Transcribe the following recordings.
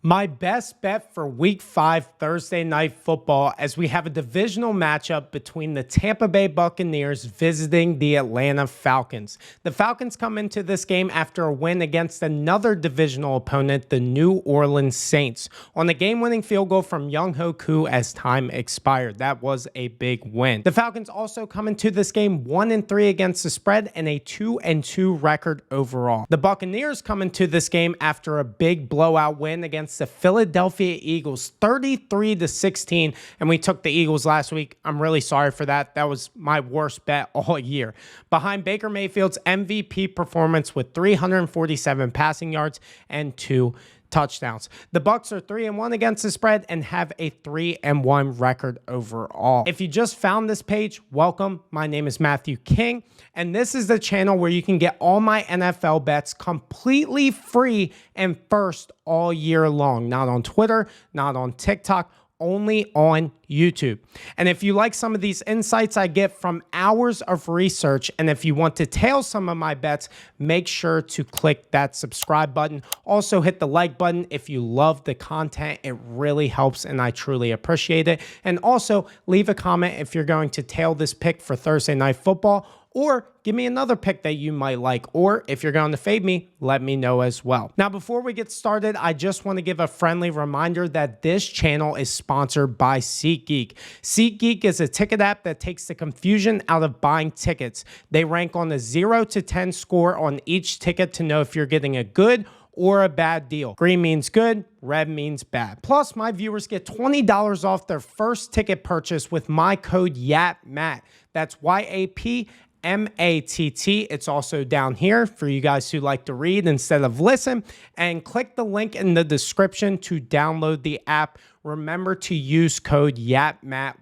My best bet for Week 5 Thursday Night Football as we have a divisional matchup between the Tampa Bay Buccaneers visiting the Atlanta Falcons. The Falcons come into this game after a win against another divisional opponent, the New Orleans Saints, on a game-winning field goal from Younghoe Koo as time expired. That was a big win. The Falcons also come into this game 1-3 against the spread and a 2-2 record overall. The Buccaneers come into this game after a big blowout win against the Philadelphia Eagles 33-16, and we took the Eagles last week. I'm really sorry for that. That was my worst bet all year. Behind Baker Mayfield's MVP performance with 347 passing yards and 2 touchdowns. The Bucs are 3-1 against the spread and have a 3-1 record overall. If you just found this page, welcome. My name is Matthew King, and this is the channel where you can get all my NFL bets completely free and first all year long. Not on Twitter, not on TikTok, only on YouTube. And if you like some of these insights I get from hours of research, and if you want to tail some of my bets, make sure to click that subscribe button. Also hit the like button if you love the content. It really helps and I truly appreciate it. And also leave a comment if you're going to tail this pick for Thursday Night Football, or give me another pick that you might like, or if you're going to fade me, let me know as well. Now, before we get started, I just want to give a friendly reminder that this channel is sponsored by SeatGeek. SeatGeek is a ticket app that takes the confusion out of buying tickets. They rank on a 0 to 10 score on each ticket to know if you're getting a good or a bad deal. Green means good, red means bad. Plus, my viewers get $20 off their first ticket purchase with my code YAPMATT. That's YAPMATT. It's also down here for you guys who like to read instead of listen. And click the link in the description to download the app. Remember to use code YAPMATT,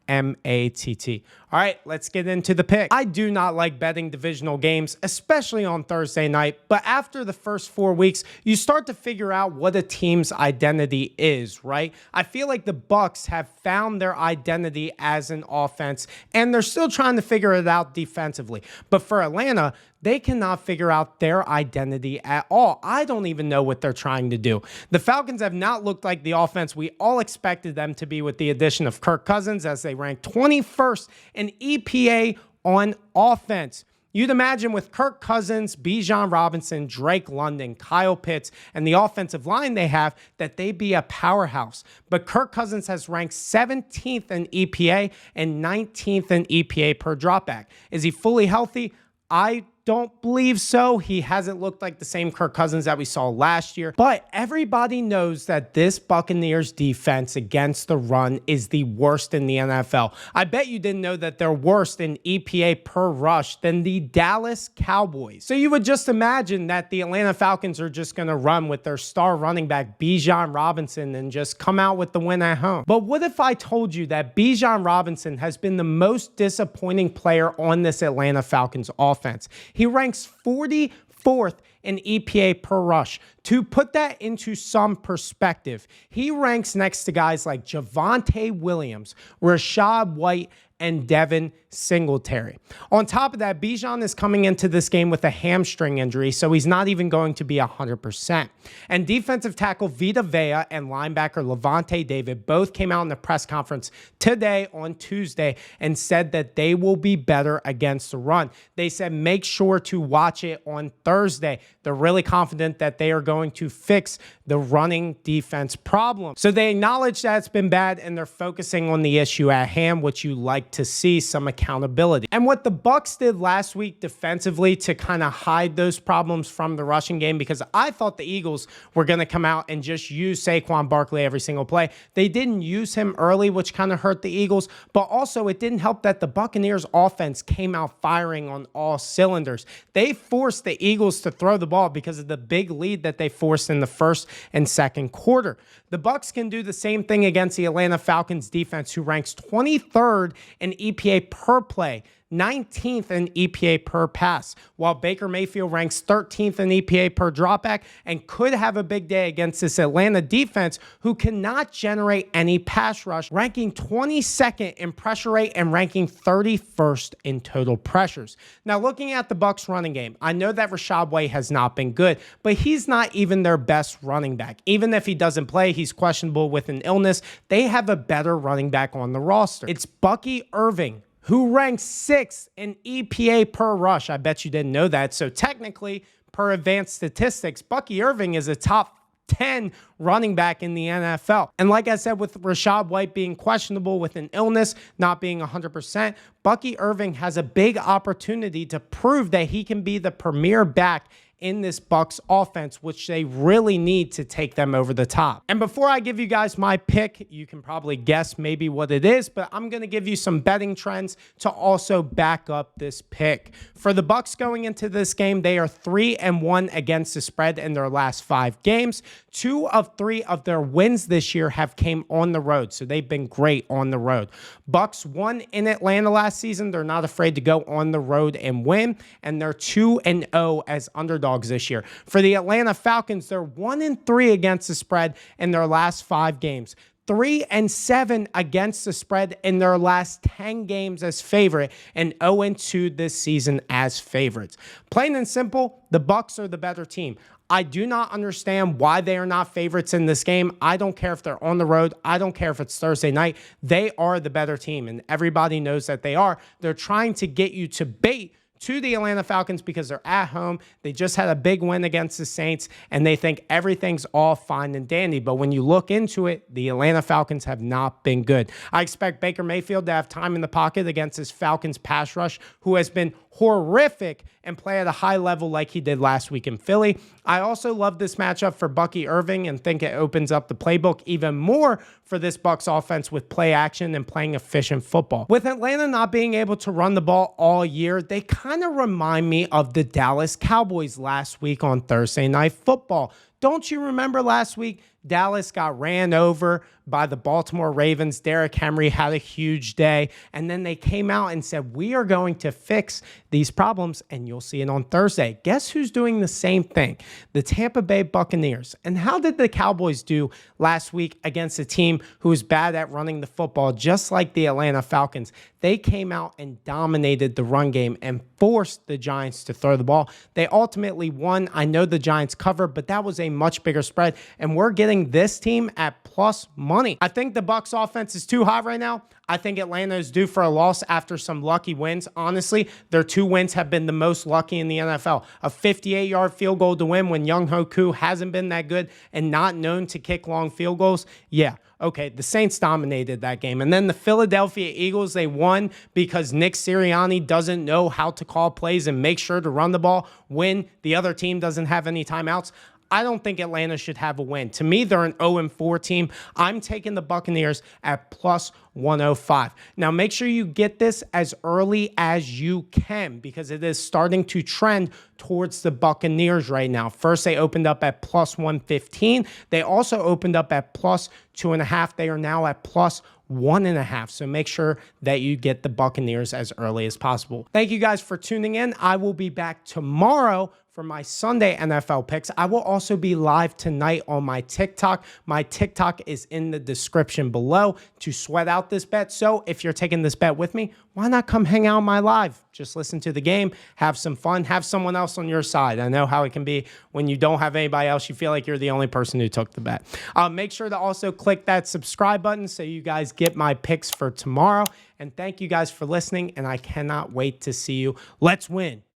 YAPMATT. All right, let's get into the pick. I do not like betting divisional games, especially on Thursday night, but after the first 4 weeks, you start to figure out what a team's identity is, right? I feel like the Bucs have found their identity as an offense, and they're still trying to figure it out defensively. But for Atlanta, they cannot figure out their identity at all. I don't even know what they're trying to do. The Falcons have not looked like the offense we all expected them to be with the addition of Kirk Cousins, as they rank 21st in EPA on offense. You'd imagine with Kirk Cousins, Bijan Robinson, Drake London, Kyle Pitts, and the offensive line they have, that they'd be a powerhouse. But Kirk Cousins has ranked 17th in EPA and 19th in EPA per dropback. Is he fully healthy? I don't believe so. He hasn't looked like the same Kirk Cousins that we saw last year. But everybody knows that this Buccaneers defense against the run is the worst in the NFL. I bet you didn't know that they're worse in EPA per rush than the Dallas Cowboys. So you would just imagine that the Atlanta Falcons are just going to run with their star running back Bijan Robinson and just come out with the win at home. But what if I told you that Bijan Robinson has been the most disappointing player on this Atlanta Falcons offense? He ranks 44th in EPA per rush. To put that into some perspective, he ranks next to guys like Javonte Williams, Rachaad White, and Devin Singletary. On top of that, Bijan is coming into this game with a hamstring injury, so he's not even going to be 100%. And defensive tackle Vita Vea and linebacker Levante David both came out in the press conference today on Tuesday and said that they will be better against the run. They said make sure to watch it on Thursday. They're really confident that they are going to fix the running defense problem. So they acknowledge that it's been bad and they're focusing on the issue at hand, which you like to see some accountability. And what the Bucs did last week defensively to kind of hide those problems from the rushing game, because I thought the Eagles were going to come out and just use Saquon Barkley every single play. They didn't use him early, which kind of hurt the Eagles, but also it didn't help that the Buccaneers offense came out firing on all cylinders. They forced the Eagles to throw the ball because of the big lead that they forced in the first and second quarter. The Bucs can do the same thing against the Atlanta Falcons defense, who ranks 23rd in EPA per play. 19th in EPA per pass, while Baker Mayfield ranks 13th in EPA per dropback and could have a big day against this Atlanta defense who cannot generate any pass rush, ranking 22nd in pressure rate and ranking 31st in total pressures. Now, looking at the Bucs running game, I know that Rachaad White has not been good, but he's not even their best running back. Even if he doesn't play, he's questionable with an illness. They have a better running back on the roster. It's Bucky Irving, who ranks 6th in EPA per rush. I bet you didn't know that. So technically, per advanced statistics, Bucky Irving is a top 10 running back in the NFL. And like I said, with Rachaad White being questionable with an illness, not being 100%, Bucky Irving has a big opportunity to prove that he can be the premier back in this Bucs offense, which they really need to take them over the top. And before I give you guys my pick, you can probably guess maybe what it is, but I'm going to give you some betting trends to also back up this pick. For the Bucs going into this game, they are 3-1 against the spread in their last 5 games. 2 of 3 of their wins this year have came on the road, so they've been great on the road. Bucs won in Atlanta last season. They're not afraid to go on the road and win, and they're 2-0 as underdogs this year. For the Atlanta Falcons, they're 1-3 against the spread in their last 5 games. 3-7 against the spread in their last 10 games as favorite, and 0-2 this season as favorites. Plain and simple, the Bucs are the better team. I do not understand why they are not favorites in this game. I don't care if they're on the road. I don't care if it's Thursday night. They are the better team, and everybody knows that they are. They're trying to get you to bait to the Atlanta Falcons because they're at home. They just had a big win against the Saints, and they think everything's all fine and dandy. But when you look into it, the Atlanta Falcons have not been good. I expect Baker Mayfield to have time in the pocket against this Falcons pass rush, who has been horrific, and play at a high level like he did last week in Philly. I also love this matchup for Bucky Irving and think it opens up the playbook even more for this Bucs offense with play action and playing efficient football. With Atlanta not being able to run the ball all year, they kind of remind me of the Dallas Cowboys last week on Thursday Night Football. Don't you remember last week? Dallas got ran over by the Baltimore Ravens. Derrick Henry had a huge day. And then they came out and said, we are going to fix these problems, and you'll see it on Thursday. Guess who's doing the same thing? The Tampa Bay Buccaneers. And how did the Cowboys do last week against a team who was bad at running the football, just like the Atlanta Falcons? They came out and dominated the run game and forced the Giants to throw the ball. They ultimately won. I know the Giants covered, but that was a much bigger spread, and we're getting this team at plus money. I think the Bucs offense is too hot right now. I think Atlanta is due for a loss after some lucky wins. Honestly, their 2 wins have been the most lucky in the NFL. A 58-yard field goal to win when Younghoe Koo hasn't been that good and not known to kick long field goals. Yeah, okay, the Saints dominated that game. And then the Philadelphia Eagles, they won because Nick Sirianni doesn't know how to call plays and make sure to run the ball when the other team doesn't have any timeouts. I don't think Atlanta should have a win. To me, they're an 0-4 team. I'm taking the Buccaneers at plus 105. Now, make sure you get this as early as you can because it is starting to trend towards the Buccaneers right now. First, they opened up at plus 115. They also opened up at plus 2.5. They are now at plus 1.5. So make sure that you get the Buccaneers as early as possible. Thank you guys for tuning in. I will be back tomorrow for my Sunday NFL picks. I will also be live tonight on my TikTok. My TikTok is in the description below to sweat out this bet. So if you're taking this bet with me, why not come hang out on my live? Just listen to the game, have some fun, have someone else on your side. I know how it can be when you don't have anybody else. You feel like you're the only person who took the bet. Make sure to also click that subscribe button so you guys get my picks for tomorrow. And thank you guys for listening, and I cannot wait to see you. Let's win.